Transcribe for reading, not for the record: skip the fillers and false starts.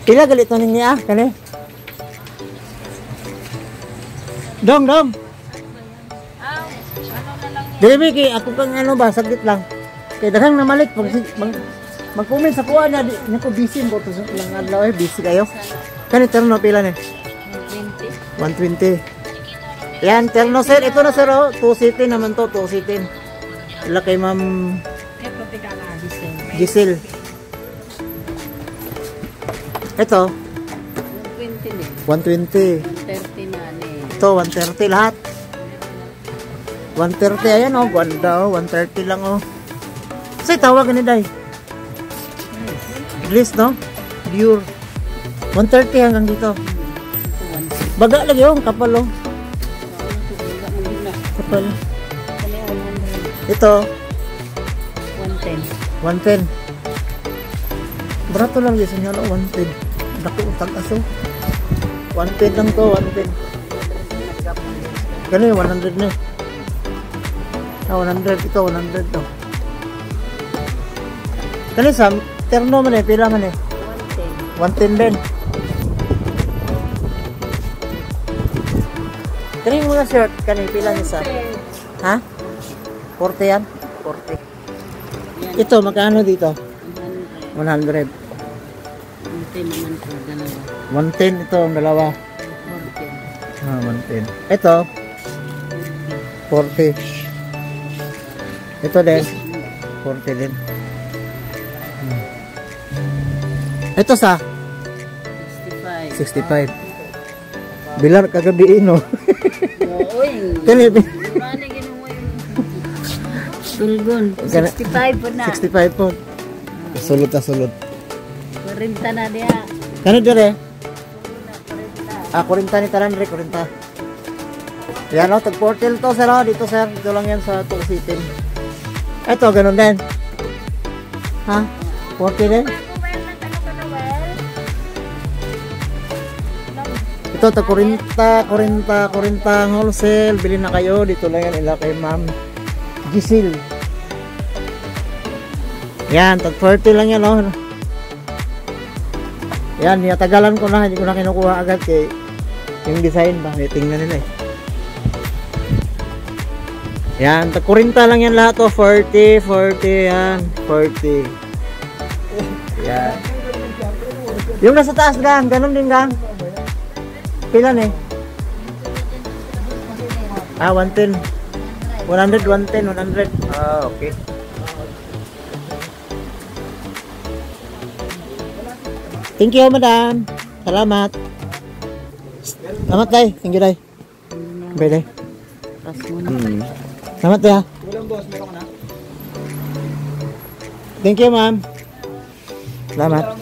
Pila galit to niya kani. Dong. Dili kay ako kang ano ba saglit lang. Kay daghang namalit pag mag-comment sa kuha na di ko busy ko to lang adlaw busy kayo. Kani terno pila ni? 120. Yan terno sir, ito na sir oh, 2 naman to, 2 Ila kay Ma'am Giselle. Ito 120. 30 na ni. Ito 130 lahat. 130 ayan oh, ganda oh, 130 lang oh. Say tawag ni Day. Dress no? Pure. 130 hanggang dito. Baga lagi oh, kapal oh. Kapal. Ito 110. Barato lang yun sa inyo, 110. Naku, tag-aso. 110 lang to, 110. Gano'n 100 na. 100, ito 100 to. Gano'n sa terno man eh, pila man eh. 110 din. Gano'n muna shirt, gano'n pila niya sa. Ha? 40 yan? 40. Ito, magkano dito? 100. 110 naman po, dalawa. 110 ito, ang dalawa. 110. Ito, 40. Ito din, 40 din. Ito sa? 65. Bilar kagabi no? Tulgon, 65 po na. 65 po. Sulod na sulod. 40 na dia. Kano dire? 40 ni taran re, 40. Yan o, tag-portal to sir o. Dito sir, dito lang yan sa Tuksitin. Ito, ganun din. Ha? 40 din? Ito, tag 40 ang wholesale. Bilhin na kayo. Dito lang yan ila kay Ma'am Giselle. Yan, tag 40 lang yan o. Yan, niyatagalan ko na. Hindi ko na kinukuha agad kay yung design ba. Tingnan nila eh. Yan, tag 40 lang yan lahat o. 40 yan. 40. Yan. Yung nasa taas gang, ganun din gang. Pila eh? 110. 110. Okay. Thank you, madam. Salamat. Salamat, day. Thank you, day. Bye, day. Salamat, day, ha. Thank you, ma'am. Salamat.